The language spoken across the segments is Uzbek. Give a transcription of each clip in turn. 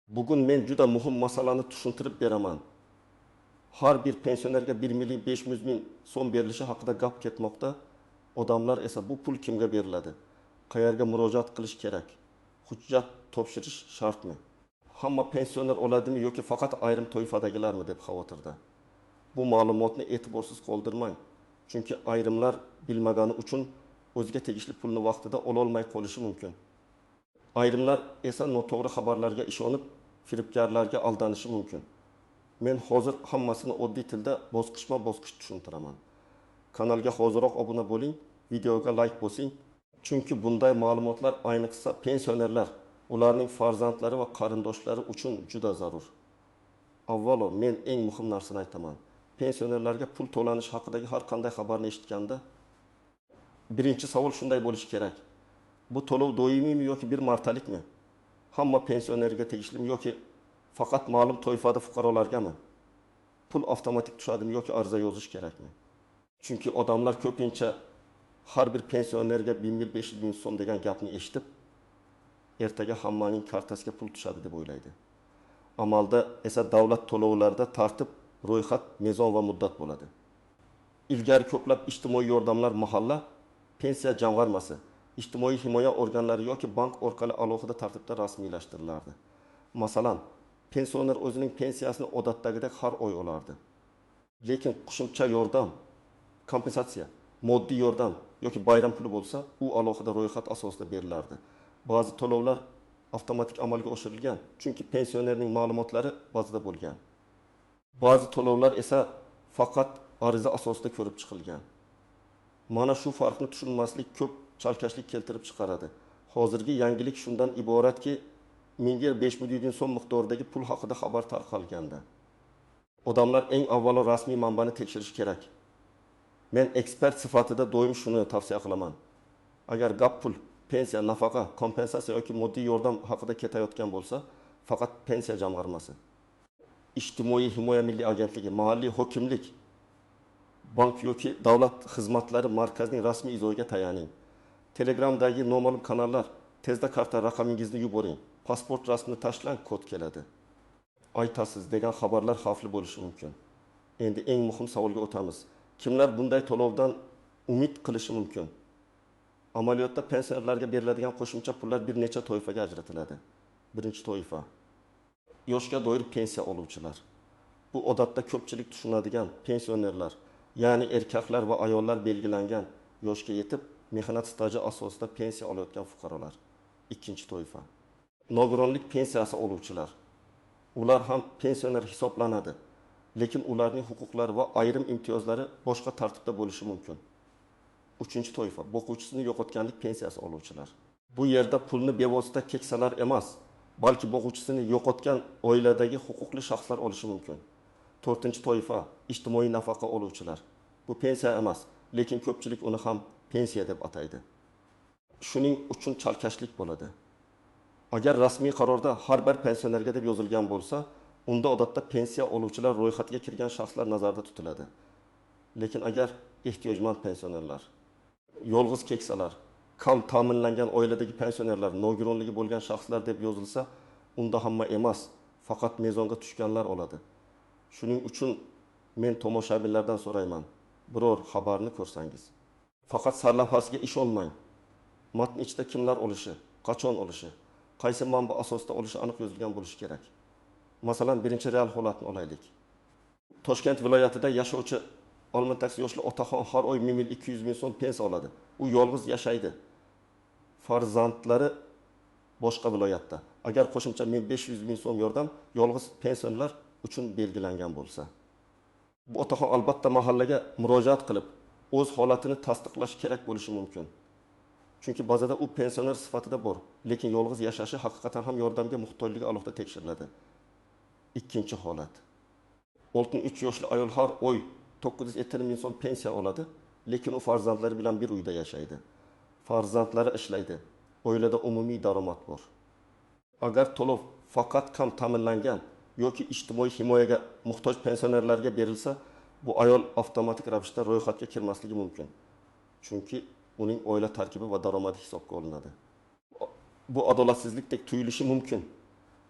Bugun men juda muhim masalani tushuntirib beraman. Har bir pensionerga 1 million 500 ming so'm berilishi haqida gap ketmoqda. Odamlar esa bu pul kimga beriladi? Qayerga murojaat qilish kerak? Hujjat topshirish shartmi? Hamma pensioner oladimi yoki faqat ayrim toifadagilarmi deb xavotirda. Bu ma'lumotni e'tiborsiz qoldirmang. Chunki ayrimlar bilmagani uchun o'ziga tegishli pulni vaqtida ola olmay qolishi mumkin. Ayrimlar esa noto'g'ri xabarlarga ishonib, firibgarlarga aldanishi mumkin. Men hozir hammasini oddiy tilda bosqichma-bosqich tushuntiraman. Kanalga hoziroq obuna bo'ling, videoga like bosing. Chunki bunday ma'lumotlar ayniqsa pensionerlar, ularning farzandlari va qarindoshlari uchun juda zarur. Avvalo, men eng muhim narsani aytaman. Pensionerlarga pul to'lanish haqidagi har qanday xabarni eshitganda, birinchi savol shunday bo'lishi kerak. Bu to'lov doimiymi yoki bir martalikmi? Hamma pensionerga tegishlimi yoki faqat ma'lum toifada fuqarolargami? Pul avtomatik tushadimi yoki ariza yozish kerakmi? Chunki odamlar ko'pincha har bir pensionerga 1500 ming so'm degan gapni eshitib, ertaga hammaning kartasiga pul tushadi deb o'ylaydi. Amalda esa davlat to'lovlarida tartib, ro'yxat, mezon va muddat bo'ladi. Ilgari ko'plab ijtimoiy yordamlar mahalla pensiya jamg'armasi, ijtimoiy himoya organlari yoki bank orqali alohida tartibda rasmiylashtiriladi. Masalan, pensioner o'zining pensiyasini odatdagidek har oy olardi. Lekin qo'shimcha yordam, kompensatsiya, moddiy yordam yoki bayram puli bo'lsa, u alohida ro'yxat asosida berilardi. Ba'zi to'lovlar avtomatik amalga oshirilgan, chunki pensionerning ma'lumotlari bazada bo'lgan. Ba'zi to'lovlar esa faqat ariza asosida ko'rib chiqilgan. Mana shu farqni tushunmaslik ko'p chalkashlik keltirib chiqaradi. Hozirgi yangilik shundan iboratki, menga 5 million so'm miqdoridagi pul haqida xabar tarqalganda, odamlar eng avvalo rasmiy manbani tekshirish kerak. Men ekspert sifatida doim shuni tavsiya qilaman. Agar gap pul, pensiya, nafaqa, kompensatsiya yoki moddiy yordam haqida ketayotgan bo'lsa, faqat pensiya jamg'armasi, ijtimoiy himoya milliy agentligi, mahalliy hokimlik, bank yoki davlat xizmatlari markazining rasmiy izohiga tayaning. Telegramdagi noma'lum kanallar, tezda karta raqamingizni yuboring, pasport rasmini tashlang, kod keladi. Aytasiz degan xabarlar xavfli bo'lishi mumkin. Endi eng muhim savolga o'tamiz. Kimlar bunday to'lovdan umid qilishi mumkin? Amaliyotda pensionerlarga beriladigan qo'shimcha pullar bir necha toifaga ajratiladi. Birinchi toifa: yoshga doir pensiya oluvchilar. Bu odatda ko'pchilik tushunadigan pensionerlar, ya'ni erkaklar va ayollar belgilangan yoshga yetib, mehnat staji asosida pensiya olayotgan fuqarolar. Ikkinchi toifa: nogironlik pensiyasi oluvchilar. Ular ham pensioner hisoblanadi, lekin ularning huquqlari va ayrim imtiyozlari boshqa tartibda bo'lishi mumkin. Uchinchi toifa: boquvchisini yo'qotganlik pensiyasi oluvchilar. Bu yerda pulni bevosita keksalar emas, balki boquvchisini yo'qotgan oiladagi huquqli shaxslar olishi mumkin. To'rtinchi toifa: ijtimoiy nafaqa oluvchilar. Bu pensiya emas, lekin ko'pchilik uni ham pensiya deb ataydi. Shuning uchun chalkashlik bo'ladi. Agar rasmiy qarorda har bir pensionerga deb yozilgan bo'lsa, unda odatda pensiya oluvchilar ro'yxatiga kirgan shaxslar nazarda tutiladi. Lekin agar ehtiyojmand pensionerlar, yolg'iz keksalar, kam ta'minlangan oiladagi pensionerlar, nogironligi bo'lgan shaxslar deb yozilsa, unda hamma emas, faqat mezonga tushganlar oladi. Shuning uchun men tomoshabinlardan so'rayman, biror xabarni ko'rsangiz, faqat sarlavhasiga ishonmang. Matn ichida kimlar olishi, qachon olishi, qaysi manba asosida olishi aniq yozilgan bo'lishi kerak. Masalan, birinchi real holatni olaylik. Toshkent viloyatida yashovchi olmitaksi yoshli otaxon har oy 1 200 ming so'm pensiya oladi. U yolg'iz yashaydi. Farzandlari boshqa viloyatda. Agar qo'shimcha 1500 ming so'm yordam yolg'iz pensionerlar uchun belgilangan bo'lsa, bu otaxon albatta mahallaga murojaat qilib, o'z holatini tasdiqlash kerak bo'lishi mumkin. Chunki ba'zida u pensioner sifatida bor, lekin yolg'iz yashashi haqiqatan ham yordamga muhtojligi alohida tekshiriladi. Ikkinchi holat: 63 yoshli ayol har oy 970 ming so'm pensiya oladi, lekin u farzandlari bilan bir uyda yashaydi. Farzandlari ishlaydi. Oilada umumiy daromad bor. Agar to'lov faqat kam ta'minlangan yoki ijtimoiy himoyaga muhtoj pensionerlarga berilsa, bu ayol avtomatik ravishda ro'yxatga kirmasligi mumkin. Chunki uning oila tarkibi va daromadi hisobga olinadi. Bu adolatsizlikdek tuyulishi mumkin,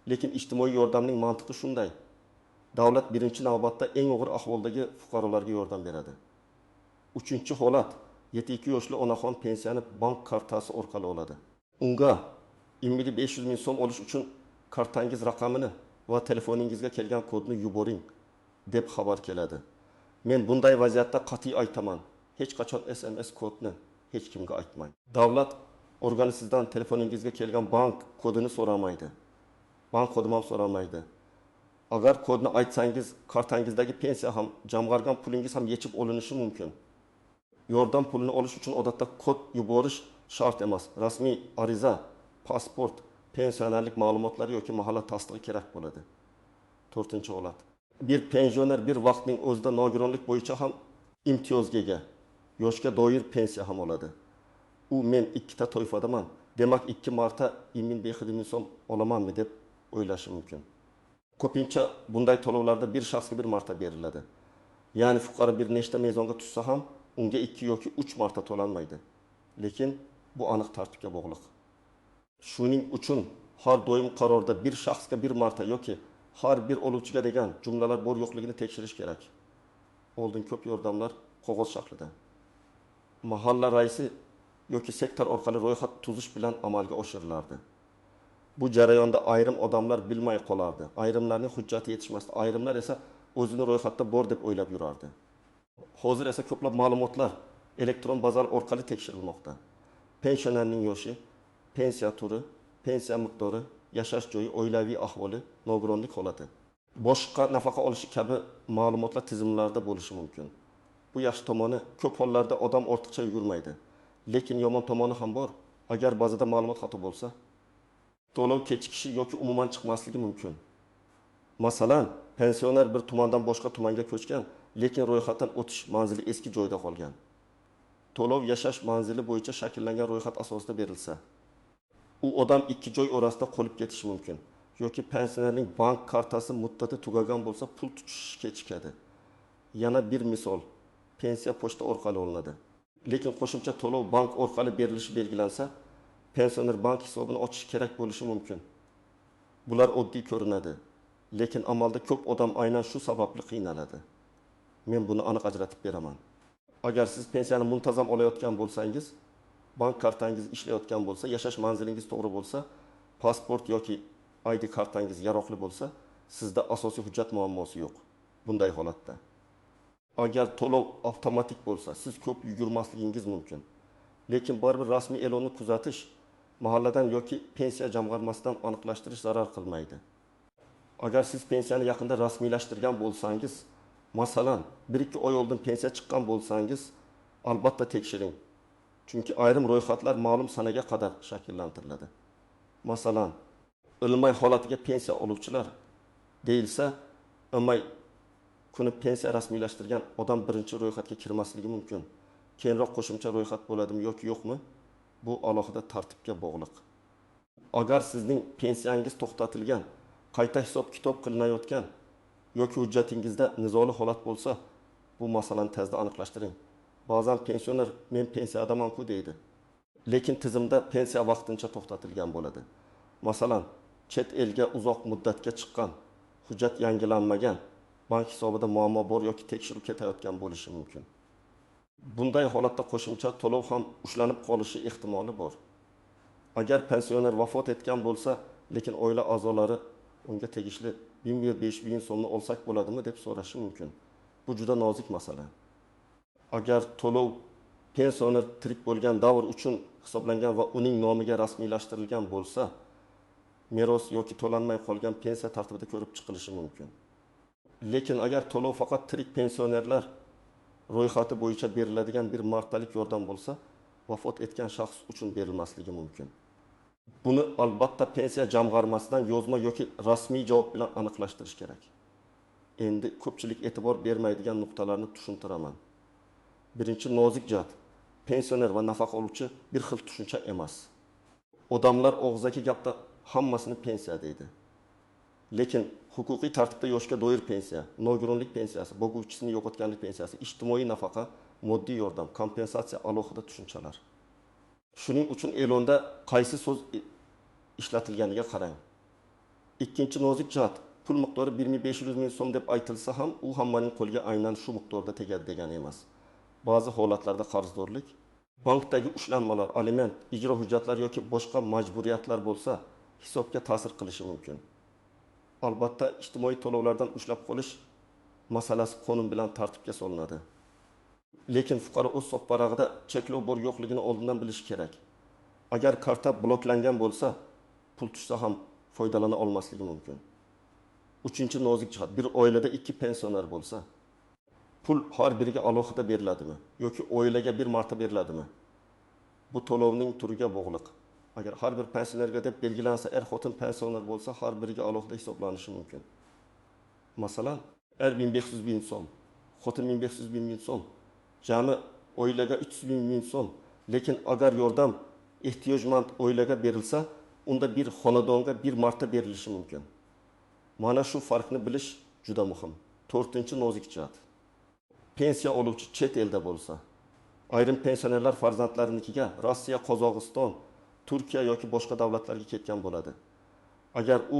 Lekin ijtimoiy yordamning mantiqi shunday. Davlat birinchi navbatda eng og'ir ahvoldagi fuqarolarga yordam beradi. Uchinchi holat, 7-2 yoshli onaxon pensiyani bank kartasi orqali oladi. Unga 500 ming so'm olish uchun kartangiz raqamini va telefoningizga kelgan kodni yuboring deb xabar keladi. Men bunday vaziyatda qat'iy aytaman. Hech qachon SMS kodni hech kimga aytmang. Davlat organi sizdan telefoningizga kelgan bank kodini so'ramaydi. Bank kodini ham so'ramaydi. Agar kodni aytsangiz, kartangizdagi pensiya ham, jamg'argan pulingiz ham yechib olinishi mumkin. Yordam pulini olish uchun odatda kod yuborish shart emas. Rasmiy ariza, pasport, pensionerlik ma'lumotlari yoki mahalla tasdig'i kerak bo'ladi. 4-holat. Bir pensioner bir vaqtning o'zida nogironlik bo'yicha ham imtiyozga ega, yoshga doir pensiya ham oladi. U men ikkita toifadaman, demak 2 marta 2500 ming so'm olamanmi deb o'ylashi mumkin. Ko'pincha bunday to'lovlarda bir shaxsga bir marta beriladi. Ya'ni fuqaro bir nechta mezonga tushsa ham unga 2 yoki 3 marta to'lanmaydi. Lekin bu aniq tartibga bog'liq. Shuning uchun har doim qarorda bir shaxsga bir marta yoki har bir oluvchiga degan jumlalar bor yo'qligini tekshirish kerak. Oldin ko'p yordamlar qog'oz shaklida. Mahalla raisi yoki sektor orqali ro'yxat tuzish bilan amalga oshirilardi. Bu jarayonda ayrim odamlar bilmay qolardi. Ayrimlarning hujjati yetishmasdi. Ayrimlar esa o'zini ro'yxatda bor deb o'ylab yurardi. Hozir esa ko'plab ma'lumotlar elektron bazalar orqali tekshirilmoqda. Pensionerning yoshi, pensiya turi, pensiya miqdori, yashash joyi, oilaviy ahvoli, nogironlik holati, boshqa nafaqa olishi kabi ma'lumotlar tizimlarda bo'lishi mumkin. Bu yaxshi tomoni, ko'p hollarda odam ortiqcha yugurmaydi. Lekin yomon tomoni ham bor. Agar bazada ma'lumot xato bo'lsa, to'lov kechikishi yoki umuman chiqmasligi mumkin. Masalan, pensioner bir tumandan boshqa tumanga ko'chgan, lekin ro'yxatdan o'tish manzili eski joyda qolgan. To'lov yashash manzili bo'yicha shakllangan ro'yxat asosida berilsa, u odam 2 joy orasida qolib ketishi mumkin. Yoki pensionerning bank kartasi muddati tugagan bo'lsa, pul tutish kechikadi. Yana bir misol, pensiya pochta orqali olinadi. Lekin qo'shimcha to'lov bank orqali berilishi belgilansa, pensioner bank hisobini ochish kerak bo'lishi mumkin. Bular oddiy ko'rinadi, lekin amalda ko'p odam aynan shu sababli qiynaladi. Men buni aniq ajratib beraman. Agar siz pensiyani muntazam olayotgan bo'lsangiz, bank kartangiz ishlayotgan bo'lsa, yashash manzilingiz to'g'ri bo'lsa, pasport yoki ID kartangiz yaroqli bo'lsa, sizda asosiy hujjat muammosi yo'q. Bunday holatda. Agar to'lov avtomatik bo'lsa, siz ko'p yugurmasligingiz mumkin. Lekin baribir rasmiy e'lonni kuzatish, mahalladan yoki pensiya jamg'armasidan aniqlashtirish zarar qilmaydi. Agar siz pensiyani yaqinda rasmiylashtirgan bo'lsangiz, masalan, 1-2 oy oldin pensiya chiqqan bo'lsangiz, albatta tekshiring. Chunki ayrim ro'yxatlar ma'lum sanaga qadar shakllantiriladi. Masalan, o'lmay holatiga pensiya oluvchilar deyilsa, o'lmay kuni pensiya rasmiylashtirgan odam birinchi ro'yxatga kirmasligi mumkin. Keyinroq qo'shimcha ro'yxat bo'ladimi yoki yo'qmi? Bu alohida tartibga bog'liq. Agar sizning pensiyangiz to'xtatilgan, qayta hisob-kitob qilinayotgan yoki hujjatingizda nizoli holat bo'lsa, bu masalani tezda aniqlashtiring. Ba'zan pensioner men pensiyadaman-ku deydi. Lekin tizimda pensiya vaqtincha to'xtatilgan bo'ladi. Masalan, chet elga uzoq muddatga chiqqan, hujjat yangilanmagan, bank hisobida muammo bor yoki tekshiruv ketayotgan bo'lishi mumkin. Bunday holatda qo'shimcha to'lov ham ushlanib qolishi ehtimoli bor. Agar pensioner vafot etgan bo'lsa, lekin oila a'zolari unga tegishli 1500 ming so'mni olsak bo'ladimi deb so'rashi mumkin. Bu juda nozik masala. Agar to'lov pensioner tirik bo'lgan davr uchun hisoblangan va uning nomiga rasmiylashtirilgan bo'lsa, meros yoki to'lanmay qolgan pensiya tartibida ko'rib chiqilishi mumkin. Lekin agar to'lov faqat tirik pensionerlar ro'yxati bo'yicha beriladigan bir martalik yordam bo'lsa, vafot etgan shaxs uchun berilmasligi mumkin. Buni albatta pensiya jamg'armasidan yozma yoki rasmiy javob bilan aniqlashtirish kerak. Endi ko'pchilik e'tibor bermaydigan nuqtalarni tushuntiraman. Birinchi nozik jihat, pensioner va nafaqa oluvchi bir xil tushuncha emas. Odamlar og'zaki gapda hammasini pensiya deydi. Lekin huquqiy tartibda yoshga doir pensiya, nogironlik pensiyasi, boquvchisini yo'qotganlik pensiyasi, ijtimoiy nafaqa, moddiy yordam, kompensatsiya alohida tushunchalar. Shuning uchun e'londa qaysi so'z ishlatilganiga qarang. Ikkinchi nozik jihat, pul miqdori 1.500 ming so'm deb aytilsa ham, u hammaning qo'liga aynan shu miqdorda tegadi degani emas. Ba'zi holatlarda qarzdorlik, bankdagi ushlanmalar, aliment, ijro hujjatlari yoki boshqa majburiyatlar bo'lsa, hisobga ta'sir qilishi mumkin. Albatta, ijtimoiy to'lovlardan ushlab qolish masalasi qonun bilan tartibga solinadi. Lekin fuqaro o'z sopparag'ida cheklov bor yo'qligini oldindan bilishi kerak. Agar karta bloklangan bo'lsa, pul tushsa ham foydalana olmasligi mumkin. Uchinchi nozik jihat, bir oilada 2 pensioner bo'lsa, pul har biriga alohida beriladimi yoki oilaga bir marta beriladimi? Bu to'lovning turiga bog'liq. Agar har bir pensionerga deb belgilansa, xotin pensioner bo'lsa, har biriga alohida hisoblanishi mumkin. Masalan, 1500 ming so'm, xotin 1500 ming so'm, jami oilaga 300 ming so'm. Lekin agar yordam ehtiyojmand oilaga berilsa, unda bir xonadonga bir marta berilishi mumkin. Mana shu farqni bilish juda muhim. 4-nozik jihat. Pensiya oluvchi chet elda bo'lsa, ayrim pensionerlar farzandlariga Rossiya, Qozog'iston, Turkiya yoki boshqa davlatlarga ketgan bo'ladi. Agar u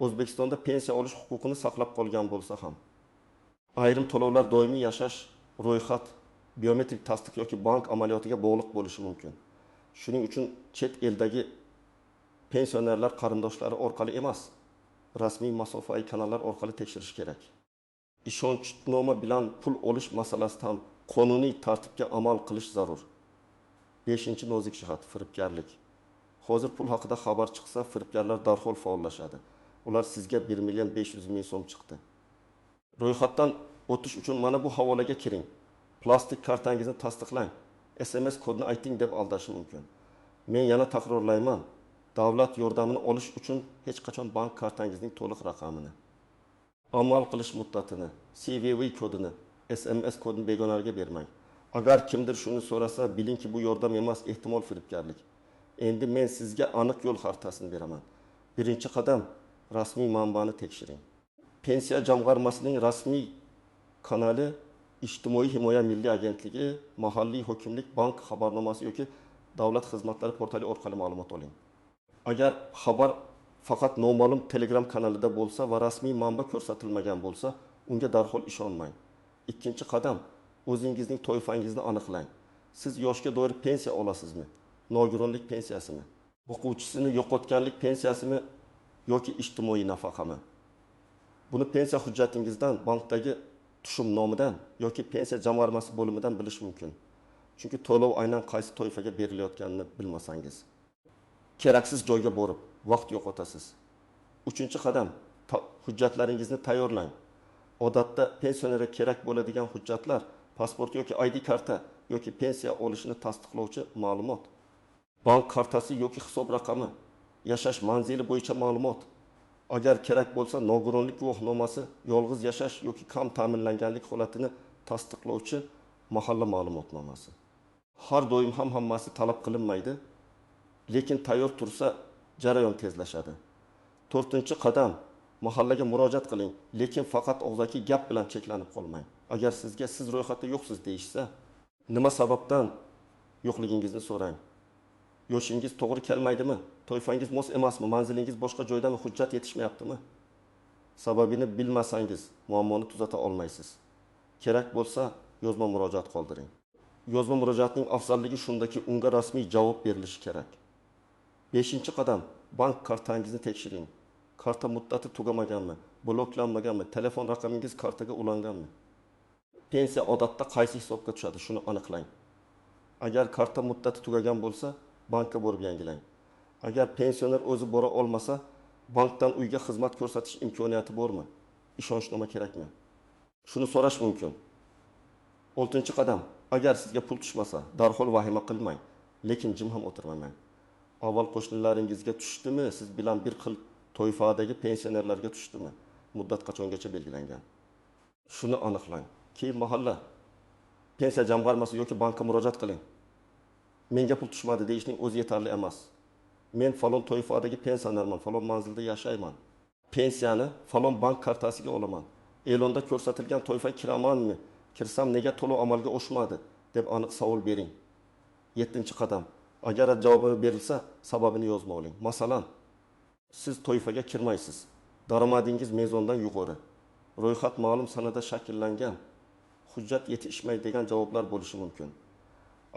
O'zbekistonda pensiya olish huquqini saqlab qolgan bo'lsa ham, ayrim to'lovlar doimiy yashash, ro'yxat, biometrik tasdiq yoki bank amaliyotiga bog'liq bo'lishi mumkin. Shuning uchun chet eldagi pensionerlar qarindoshlari orqali emas, rasmiy masofaviy kanallar orqali tekshirish kerak. Ishonchnoma bilan pul olish masalasida ham qonuniy tartibga amal qilish zarur. 5-nozik jihat, firibgarlik. Hozir pul haqida xabar chiqsa, firibgarlar darhol faollashadi. Ular sizga 1.500 ming so'm chiqdi. Ro'yxatdan o'tish uchun mana bu havolaga kiring. Plastik kartangizni tasdiqlang. SMS kodini ayting deb aldashi mumkin. Men yana takrorlayman. Davlat yordamini olish uchun hech qachon bank kartangizning to'liq raqamini, amal qilish muddatini, CVV kodini, SMS kodini begonalarga bermang. Agar kimdir shuni so'rasa, bilingki bu yordam emas, ehtimol firibgarlik. Endi men sizga aniq yo'l xaritasini beraman. Birinchi qadam, rasmiy manbani tekshiring. Pensiya jamg'armasining rasmiy kanali, Ijtimoiy himoya milliy agentligi, mahalliy hokimlik, bank xabarnomasi yoki davlat xizmatlari portali orqali ma'lumot oling. Agar xabar faqat noma'lum Telegram kanalida bo'lsa va rasmiy manba ko'rsatilmagan bo'lsa, unga darhol ishonmang. Ikkinchi qadam, o'zingizning toifangizni aniqlang. Siz yoshga doir pensiya olasizmi? Nogironlik pensiyasimi? O'quvchisini yo'qotganlik pensiyasimi yoki ijtimoiy nafaqami? Buni pensiya hujjatingizdan, bankdagi tushum nomidan yoki pensiya jamg'armasi bo'limidan bilish mumkin. Chunki to'lov aynan qaysi toifaga berilayotganini bilmasangiz, keraksiz joyga borib vaqt yo'qotasiz. 3-qadam, hujjatlaringizni tayyorlang. Odatda pensionerga kerak bo'ladigan hujjatlar pasport yoki ID karta yoki pensiya olishini tasdiqlovchi ma'lumot, bank kartasi yoki hisob raqami, yashash manzili bo'yicha ma'lumot, agar kerak bo'lsa nogironlik guvohnomasi, yolg'iz yashash yoki kam ta'minlanganlik holatini tasdiqlovchi mahalla ma'lumotnomasi. Har doim ham hammasi talab qilinmaydi, lekin tayyor tursa jarayon tezlashadi. 4-qadam, mahallaga murojaat qiling, lekin faqat og'zaki gap bilan cheklanib qolmang. Agar sizga siz ro'yxatda yo'qsiz deyishsa, nima sababdan yo'qligingizni so'rang. Yoshingiz to'g'ri kelmaydimi? Toifangiz mos emasmi? Manzilingiz boshqa joydami? Hujjat yetishmayaptimi? Sababini bilmasangiz muammoni tuzata olmaysiz. Kerak bo'lsa yozma murojaat qoldiring. Yozma murojaatning afzalligi shundaki, unga rasmiy javob berilishi kerak. 5-qadam, bank kartangizni tekshiring. Karta muddati tugamaganmi? Bloklanmaganmi? Telefon raqamingiz kartaga ulanganmi? Pensiya odatda qaysi hisobga tushadi? Shuni aniqlang. Agar karta muddati tugagan bo'lsa, bankka borib yangilang. Agar pensioner o'zi bora olmasa, bankdan uyga xizmat ko'rsatish imkoniyati bormi? Ishonchnoma kerakmi? Shuni so'rash mumkin. 6-qadam, agar sizga pul tushmasa, darhol vahima qilmang, lekin jim ham o'tirmang. Avval qo'shnilaringizga tushdimi? Siz bilan bir xil toifadagi pensionerlarga tushdimi? Muddat qachongacha belgilangan? Shuni aniqlang. Keyin mahalla, pensiya jamg'armasi yoki bankka murojaat qiling. Menga pul tushmadi deyishning o'zi yetarli emas. Men falon toifadagi pensionerman, falon manzilda yashayman. Pensiyani falon bank kartasiga olaman. E'londa ko'rsatilgan toifaga kiramanmi? Kirsam nega to'lov amalga oshmadi deb aniq savol bering. 7-qadam, agar javob berilsa, sababini yozib oling. Masalan, siz toifaga kirmaysiz. Daromadingiz mezondan yuqori. Ro'yxat ma'lum sanada shakllangan. Hujjat yetishmay degan javoblar bo'lishi mumkin.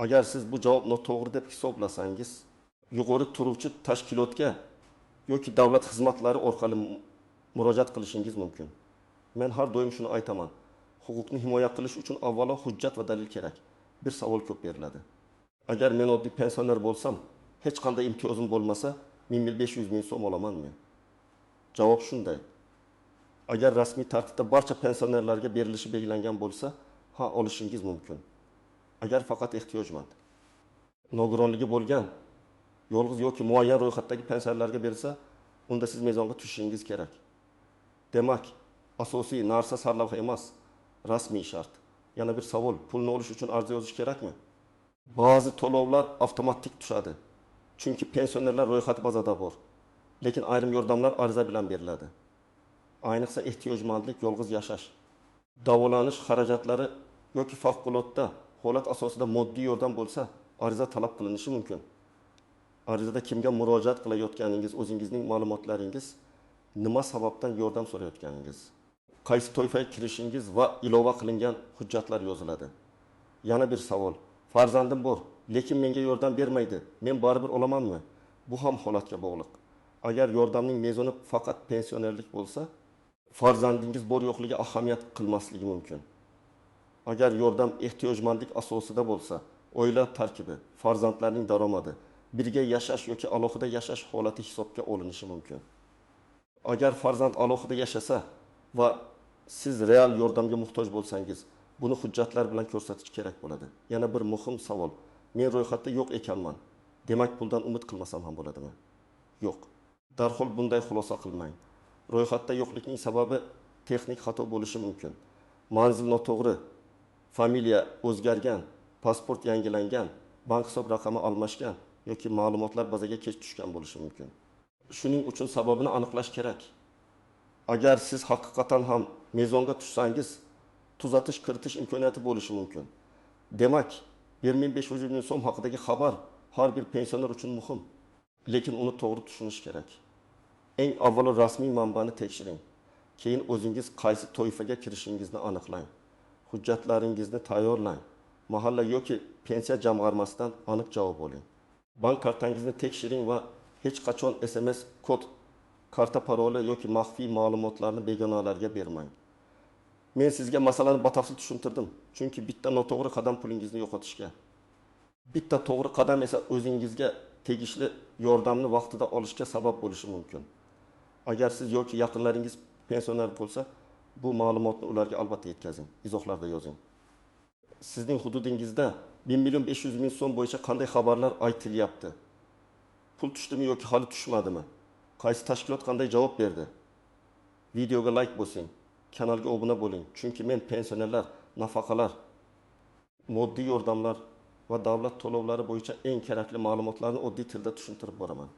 Agar siz bu javob noto'g'ri deb hisoblasangiz, yuqori turuvchi tashkilotga yoki davlat xizmatlari orqali murojaat qilishingiz mumkin. Men har doim shuni aytaman. Huquqni himoya qilish uchun avvalo hujjat va dalil kerak. Bir savol ko'p beriladi. Agar men oddiy pensioner bo'lsam, hech qanday imtiyozim bo'lmasa, 1.500 ming so'm olamanmi? Javob shunday. Agar rasmiy tartibda barcha pensionerlarga berilishi belgilangan bo'lsa, ha, olishingiz mumkin. Agar faqat ehtiyojmand, nogironligi bo'lgan, yolg'iz yoki muayyan ro'yxatdagi pensionerlarga berilsa, unda siz mezonga tushishingiz kerak. Demak, asosiy narsa sarlavha emas, rasmiy shart. Yana bir savol, pulni olish uchun ariza yozish kerakmi? Ba'zi to'lovlar avtomatik tushadi. Chunki pensionerlar ro'yxati bazada bor. Lekin ayrim yordamlar ariza bilan beriladi. Ayniqsa ehtiyojmandlik, yolg'iz yashash, davolanish xarajatlari yoki favqulodda holat asosida moddiy yordam bo'lsa, ariza talab qilinishi mumkin. Arizada kimga murojaat qilayotganingiz, o'zingizning ma'lumotlaringiz, nima sababdan yordam so'rayotganingiz, qaysi toifaga kirishingiz va ilova qilingan hujjatlar yoziladi. Yana bir savol. Farzandim bor, lekin menga yordam bermaydi. Men baribir olamanmi? Bu ham holatga bog'liq. Agar yordamning mezoni faqat pensionerlik bo'lsa, farzandingiz bor yo'qligi ahamiyat qilmasligi mumkin. Agar yordam ehtiyojmandlik asosida bo'lsa, oila tarkibi, farzandlarning daromadi, birga yashash yoki alohida yashash holati hisobga olinishi mumkin. Agar farzand alohida yashasa va siz real yordamga muhtoj bo'lsangiz, buni hujjatlar bilan ko'rsatish kerak bo'ladi. Yana bir muhim savol. Men ro'yxatda yo'q ekanman. Demak, puldan umid qilmasam ham bo'ladimi? Yo'q. Darhol bunday xulosa qilmang. Ro'yxatda yo'qlikning sababi texnik xato bo'lishi mumkin. Manzil noto'g'ri, familiya o'zgargan, pasport yangilangan, bank hisob raqami almashgan yoki ma'lumotlar bazaga kech tushgan bo'lishi mumkin. Shuning uchun sababini aniqlash kerak. Agar siz haqiqatan ham mezonga tushsangiz, tuzatish kiritish imkoniyati bo'lishi mumkin. Demak, 1.500 ming so'm haqidagi xabar har bir pensioner uchun muhim, lekin uni to'g'ri tushunish kerak. Eng avvalo rasmiy manbani tekshiring. Keyin o'zingiz qaysi toifaga kirishingizni aniqlang. Hujjatlaringizni tayyorlang. Mahalla yoki pensiya jamg'armasidan aniq javob oling. Bank kartangizni tekshiring va hech qachon SMS kod, karta paroli yoki maxfiy ma'lumotlarni begonalarga bermang. Men sizga masalani batafsil tushuntirdim. Chunki bitta noto'g'ri qadam pulingizni yo'qotishga, bitta to'g'ri qadam esa o'zingizga tegishli yordamni vaqtida olishga sabab bo'lishi mumkin. Agar siz yoki yaqinlaringiz pensioner bo'lsa, bu ma'lumotni ularga albatta yetkazing, izohlarda yozing. Sizning hududingizda 1.500 ming so'm bo'yicha qanday xabarlar aytilyapti? Pul tushdimi yoki hali tushmadimi? Qaysi tashkilot qanday javob berdi? Videoga like bosing, kanalga obuna bo'ling. Chunki men pensionerlar, nafaqalar, moddiy yordamlar va davlat to'lovlari bo'yicha eng kerakli ma'lumotlarni oddiy tilda tushuntirib boraman.